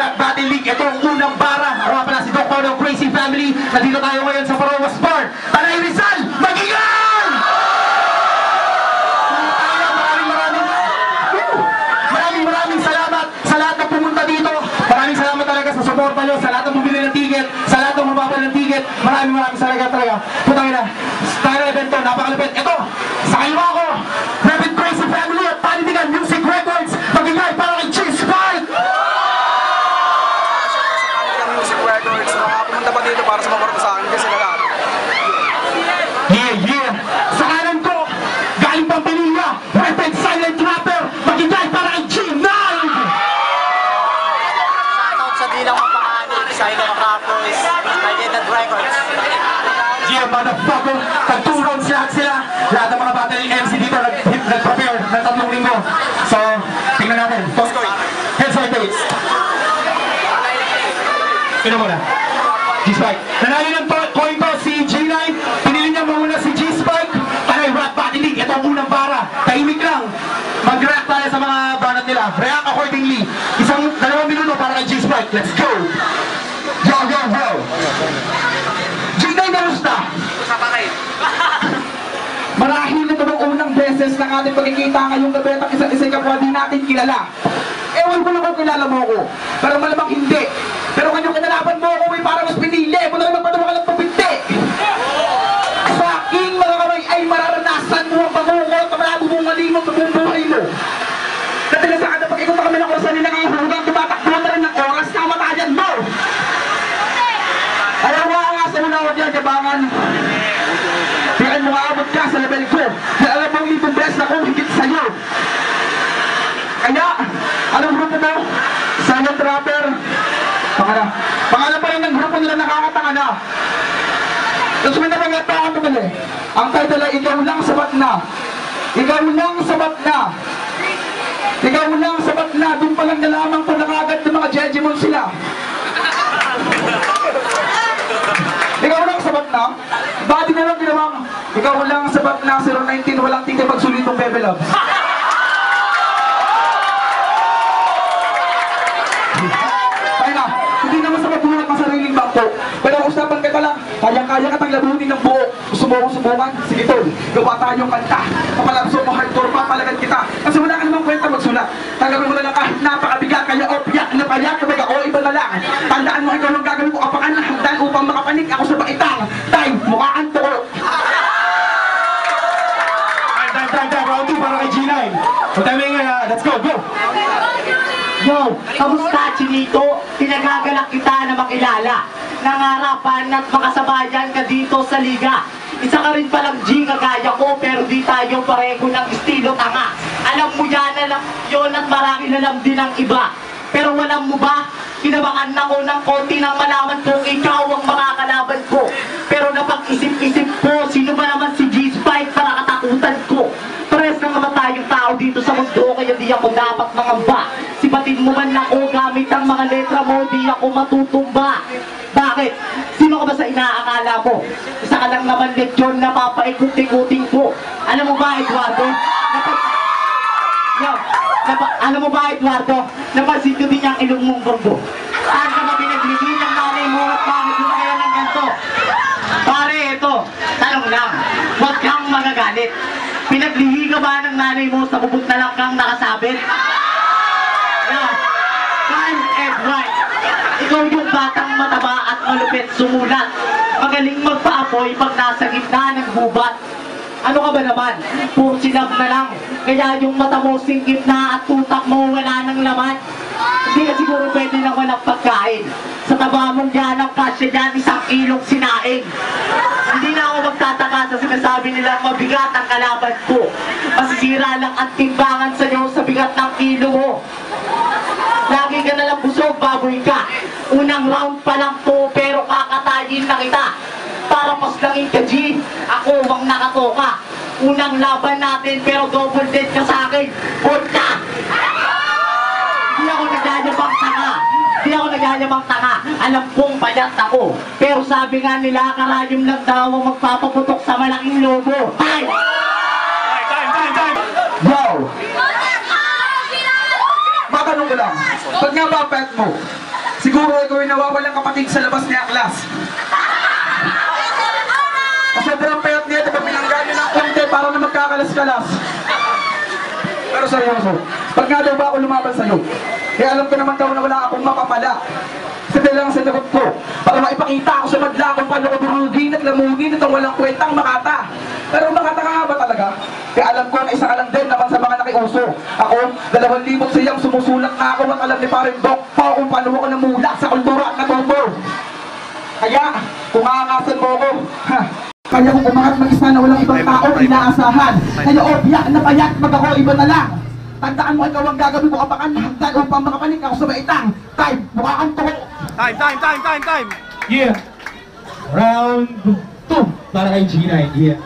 Rap Battle League. Ito ang unang bara. Ako nga pala si Doc Paul ng Crazy Family. Nandito tayo ngayon sa Parowas Bar. Tanay Rizal, Magigan! Maraming salamat sa lahat na pumunta dito. Maraming salamat talaga sa suporta nyo, sa lahat ng bumili ng ticket, sa lahat ng mababal ng ticket. Maraming salamat talaga. Putangin na. Style event to, napakalupit. Ito, sa kaliwa ko, Rapid Crazy Family at Panindigan Music Records. Magingay para kay Cheese Fight! Music Records, pumunta pa dito para sa maporto sa akin kasi lahat. Yeah! Sa kanan ko, galing Pampanga, Rapid Silent Rapper. Magingay para kay G9! Shoutout sa Dilang Mapakanin, Silent Rappers, Silent Records. Yeah, motherfucker! Tagturon sila. Lahat ng mga battle MC dito nag-prepare ng 3 linggo. So, tingnan natin. Heads or tails? Ino muna. G-Spike. Nanalo ng coin ko si G9. Pinili niya muna si G-Spike. Tanay Rap Battle League. Ito ang unang para. Tahimik lang. Mag-react tayo sa mga banat nila. React accordingly. 2 minuto para kay G-Spike. Let's go! Yo! G9, kamusta? Marahil ito ng unang beses ng ating pagkikita ngayong gabi at isa-isa'y kapwa din natin kilala. Ewan ko lang kung kilala mo ko, pero malamang hindi. Pero kanyang kinalaban mo ako ay parang mas pinili. Muna rin magpatawa ka lang pabinte. Sa aking mga kamay ay mararanasan mo ang bangungot na malabo mong malimot sa buong buhay mo. Natilasaan na pag-ikot na kami ng orasan nila ngayong hanggang tumatakbo na rin ng oras na matayan mo. Ayaw nga sa muna ako dyan, kabangan. Kaya mo aabot ka sa level ko na alam mong libong beses na kong higit sa'yo. Kaya, anong grupo mo? Silent Rapper. Pangalan pa rin ng grupo nila nakakatanga na. Tapos may napangataan ko nila. Ang title ay Ikaw Lang Sapat Na. Ikaw Lang Sapat Na. Ikaw Lang Sapat Na. Doon pa lang nalaman ko na kagad ng mga jejemon sila. Ikaw lang sapat na? Bakit na lang ginawang ikaw lang sapat na 019 walang tingin pagsulitong Bebe Loves? Kaya na, hindi naman sa magbuhat ng sariling bangko. Pero ang usapan ka lang, kaya-kaya ka tang labunin ng buo. Gusto mo akong subukan? Sige tol, gawa tayong kanta. Kapalabso mo hardcore, papalagan kita. Kasi wala ka namang kwenta magsulat. Tanggapin mo na lang kahit napakabigat, kaya opyak na payak, kapag ako iba na lang. Tandaan mo ikaw ang gagawin ko kapakan ng hagdan upang makapanik ako sa baitang. Time, mukha kang tuko. Time, round 2 para kay G9. So time nga, let's go. Yo, kamusta Chinito? Pinagagalak kita na makilala. Nangarapan at makasabayan ka dito sa liga. Isa ka rin palang G kagaya ko, pero di tayo pareho ng estilo tanga. Alam mo yan, alam yun at marami alam din ang iba. Pero walang mo ba, kinabangan ako ng konti nang malaman kong ikaw ang makakalaban ko. Pero napag-isip-isip ko, sino ba naman si G-Spike para katakutan ko? Pares ng mga tayong tao dito sa mundo, kaya di ako dapat mangamba. Sipatin mo man ako gamit ang mga letra mo, di ako matutumba. Bakit? Sino ka ba sa inaakala mo? Isa ka lang naman lechon na papaikot-ikutin ko. Alam mo ba, Eduardo? Alam mo ba, Eduardo? Napansin ko din yung ilong mong borbo. Saan ka ba pinaglibin ng nanay mo at bakit mo kaya ng ganito? Pare, ito, tanong lang, huwag kang magagalit. Pinaglihi ka ba ng nanay mo sa bubot na lang kang nakasabit? Yan, time and right. Ikaw yung batang mataba at malupit sumulat. Magaling magpaapoy pag nasa gitna ng gubat. Ano ka ba naman? Puro sinab na lang. Kaya yung mata mo singkit na at tutak mo wala ng laman. Hindi ka siguro pwede na walang pagkain. Sa taba mong yan ang kasya dyan 1 kilong sinaing. Hindi na ako magtataka sa sinasabi nila mabigat ang kalaban ko. Masisira lang ang timbangan sa'yo sa bigat ng kilo mo. Lagi ka nalang busog, baboy ka. Unang round pa lang to, pero kakatayin na kita. Para mas langin ka, G, ako ang nakatoka. Unang laban natin, pero double dead ka sa akin. Vodka! Hindi ako nagyayabang tanga. Alam kong payat ako. Pero sabi nga nila, karayom lang daw ang magpapaputok sa malaking lobo. Time! Yo! Matanong ko lang, pag nga ba pet mo, Siguro ikaw ay nawawalang kapatid sa labas ni Aklas. Kasi sobrang payat niya, diba pinanggalan ng konti para na magkakalas-kalas. Pero seryoso, pag nga daw ba ako lumaban sa'yo, eh alam ko naman daw na wala akong mapapala. Kasi dahil lang sa sagot ko, para maipakita ako sa madla kung paano ko durugin at lamunin at ang walang kwentang makata. Pero makata ka nga ba talaga? Kaya alam ko na isa ka lang din naman sa mga nakiuso. Ako, 2,000 siyang sumusulat na ako at alam ni Parin Doc pa kung paano ako namula sa kultura at natubo. Kaya, kung aangasan mo ako, kaya kung umangat mag-isa na walang ibang tao na inaasahan. Kaya obyak na payat, mag-ako iba na lang. Tandaan mo ikaw ang gagawin mo kapakan na hagdan upang makapanik ako sa maitang. Time, mukha kang tuko. Time! Yeah. Round 2 para kay G9. Yeah.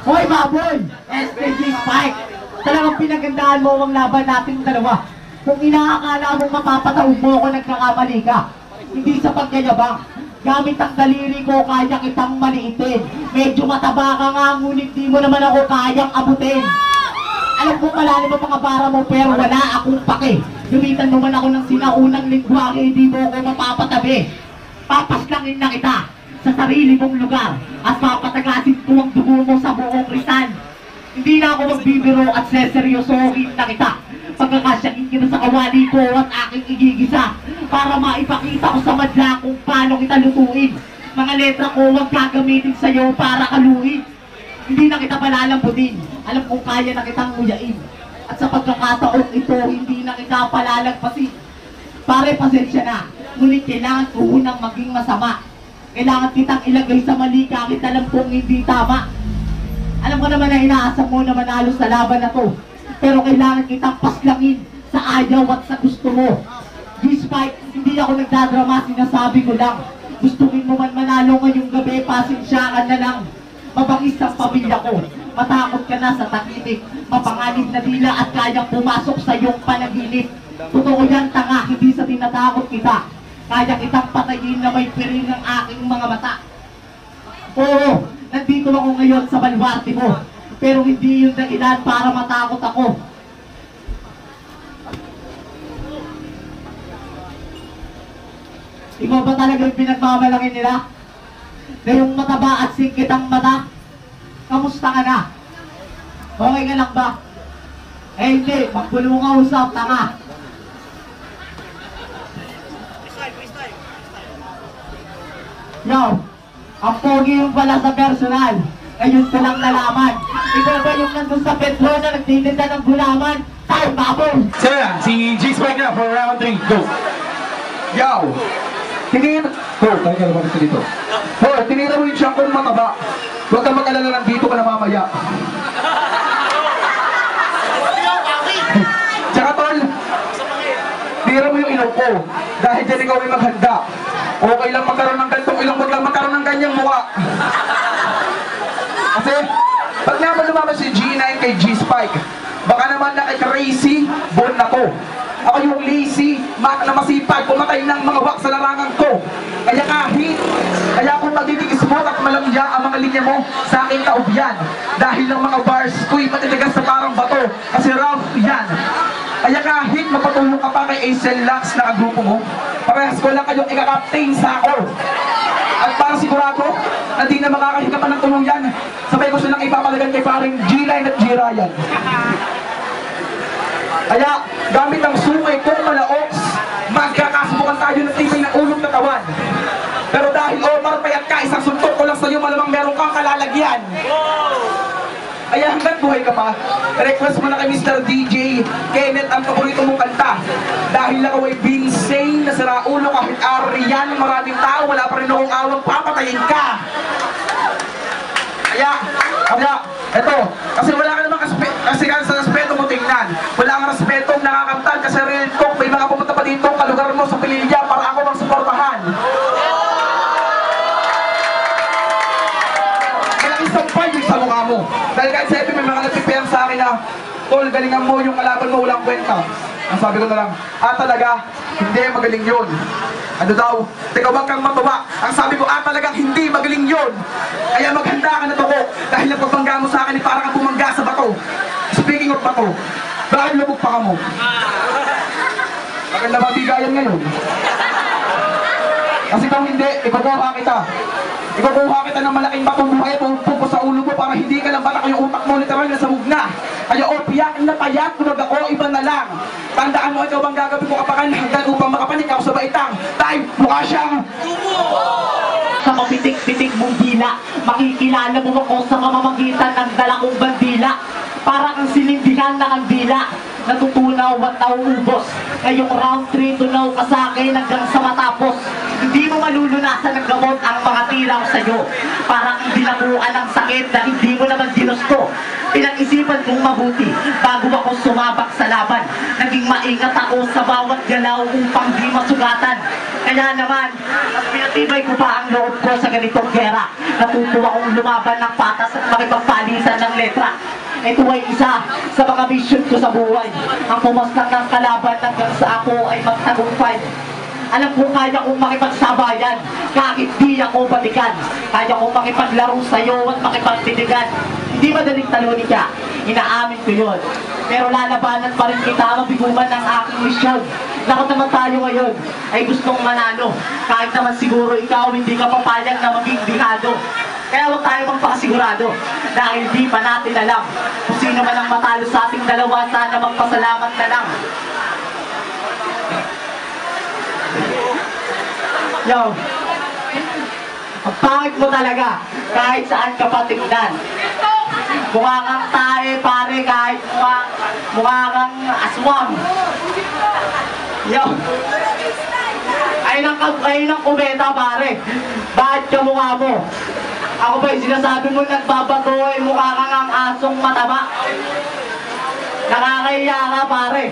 Hoy baboy! SPG Spike! Talagang pinagandaan mo ang laban natin dalawa. Kung inaakala mong mapapataw mo ako, nagkakamali ka. Hindi sa pagyayabang. Gamit ang daliri ko, kaya kitang maliitin. Medyo mataba ka nga, ngunit di mo naman ako kayang abutin. Alam ko malalim ang mga para mo, pero wala akong pake. Gamitan mo man ako ng sinaunang lingwahe, hindi mo ako mapapatabi. Papaslangin na kita sa sarili mong lugar at papatagasin ko ang dugo mo sa buong Rizal. Hindi na ako magbibiro at seseryosohin na kita. Pagkakasyakin kita sa kawali ko at aking igigisa para maipakita ko sa madla kung paano kita lutuin. Mga letra ko huwag gagamitin sa'yo para kaluin. Hindi na kita palalambutin. Alam kong kaya na kitang nguyain. At sa pagkakataong ito, hindi na kita palalagpasin. Pare, pasensya na. Ngunit kailangan ko unang maging masama. Kailangan kitang ilagay sa mali kahit alam kong hindi tama. Alam ko naman na inaasam mo na manalo sa laban na to. Pero kailangan kitang paslangin sa ayaw at sa gusto mo. Despite hindi ako nagdadrama, sinasabi ko lang. Gustuin mo man manalo ngayong gabi, pasensyahan na lang. Mabangis ang pamilya ko. Matakot ka na sa takimik. Mapanganib na dila at kayang pumasok sa iyong panaginip. Totoo yan, tanga, hindi sa tinatakot kita. Kaya kitang patayin na may piring ng aking mga mata. Oo, nandito ako ngayon sa baluarte mo. Pero hindi yung dahilan para matakot ako. Ikaw ba talaga yung pinagmamalaki nila? Na yung mataba at singkit ang mata? Kamusta ka na? Okay ka lang ba? Eh hindi, magpulo ka usap, tanga. Yo, ang pogi yung pala sa personal. Ngayon ko lang nalaman. Ikaw ba yung nandun sa Petro na nagtitinda ng gulaman? Tayo, baboy! So yeah, si G-Spike na for round 3. Go. Yo! Tinira... Oh, tayo ka naman dito. Oh, tinira mo yung siyang kung mataba. Huwag kang mag-alala lang dito ka na mamaya. Tsaka tol, tira mo yung ilong ko. Dahil dyan ikaw ay maghanda. Okay lang magkaroon ng ganitong ilong, huwag lang magkaroon ng ganyang mukha. Kasi, pag naman lumabas si G9 kay G-Spike, baka naman na kay Crazy, born na ko. Ako yung lazy, na masipag, pumatay ng mga wak sa larangan ko. Kaya kung magiging smooth at malamya ang mga linya mo sa aking kaubyan. Dahil ng mga bars ko'y matitigas sa parang bato, kasi rough yan. Kaya kahit mapatulong ka pa kay Acel Lux na kagrupo mo, parehas ko lang kayong ikakaptain sa ako. At para sigurado na di na makakahiga pa ng tulong yan, sabay ko silang ipapalagan kay paring G-Line at G-Ryan. Kaya, gamit ang sungay kong malaoks, magkakasubukan tayo ng tibay ng ulong katawan. Pero dahil Omar payat ka, isang suntok ko lang sa'yo, malamang meron kang kalalagyan. Kaya hanggang buhay ka pa, request mo na kay Mr. DJ Kenneth ang paborito mong kanta. Dahil ako ay binsane na saraulo kahit ariyan ng maraming tao, wala pa rin akong awang papatayin ka. Kaya, eto, kasi wala ka naman kasi sa respeto mo tingnan. Wala kang respeto nakakamtan kasi real talk, may mga pumunta pa dito, kalugar mo sa Pililya para ako magsuportahan. Kaya isang pa yung sa mukha mo. Dahil kahit sa may mga nagpipiyang sa akin na, tol, galingan mo yung kalaban mo, walang kwenta. Ang sabi ko na lang, talaga, hindi, magaling yun. Ano daw? Teka, wag kang matuwa. Ang sabi ko, talagang hindi, magaling yun. Kaya maghanda ka na tuko. Dahil napagpangga mo sa akin, para kang bumangga sa bato. Speaking of bato, bakit lumog pa ka mo? Maganda ba bigayan ngayon? Kasi kung hindi, ikukuha kita. Ikukuha kita ng malaking batong buhay, pumpong ko sa ulo mo para hindi ka lang batak yung utak mo literal na sabog na. Kaya o, piyakin na payat, kung ako, iba na lang. Tandaan mo, ikaw bang gagawin ko kapakan hanggang upang makapanik ako sa baitang. Time, mukha siyang... Sa mapitik-pitik mong dila, makikilala mo ako sa mamamagitan ng dala kong bandila. Para kang sinindihan na kandila, natutunaw at nauubos. Ngayong round 3, tunaw ka sa akin hanggang sa matapos. Hindi mo malulunasan ng gamot ang mga tira ko sa'yo. Parang dinamuan ng sakit na hindi mo naman ginusto. Pinag-isipan kong mabuti bago ako sumabak sa laban. Naging maingat ako sa bawat galaw upang di masugatan. Kaya naman, mas pinatibay ko pa ang loob ko sa ganitong gera. Natutuwa akong lumaban ng patas at makipagpalisan ng letra. Ito ay isa sa mga mission ko sa buhay. Ang pumasnak ng kalaban hanggang sa ako ay magtagumpay. Alam ko kaya kong makipagsabayan kahit di ako batikan. Kaya kong makipaglaro sa'yo at makipagtitigan. Hindi madaling talunin ka, inaamin ko yun. Pero lalabanan pa rin kita, mabiguman ng aking misyon. Lahat naman tayo ngayon ay gustong manalo. Kahit naman siguro ikaw hindi ka papayag na maging bihado. Kaya huwag tayo magpakasigurado dahil di pa natin alam kung sino man ang matalo sa ating dalawa. Sana magpasalamat na lang. Yo, ang pangit mo talaga kahit saan ka patingnan. Mukha kang tae pare, kahit mukha kang aswang. Yo, ayun ang kumeta pare. Bakit ka mukha mo? Ako ba yung sinasabi mo nagbabato ay mukha kang ang asong mataba? Nakakahiya ka pare.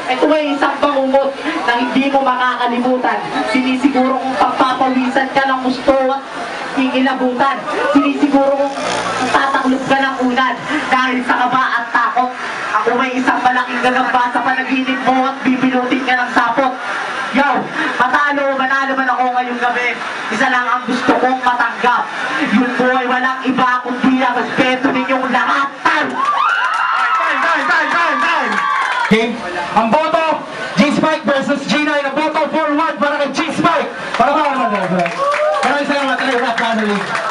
Ito ay isang bangungot na hindi mo makakalimutan. Sinisiguro kong pagpapawisan ka ng gusto at iilabutan. Sinisiguro kong tataklog ka ng unan dahil sa kaba at takot. Ako ay isang malaking gagamba sa panaginip mo at bibilutin ka ng sapot. Yo, manalo man ako ngayong gabi. Isa lang ang gusto kong matanggap. Yun po ay walang iba kundi ang respeto ninyong lahat. Time! Okay? Ang boto, G-Spike versus G9. Ang boto, forward para kay G-Spike. Para ka naman, Maraming salamat, Rap Family.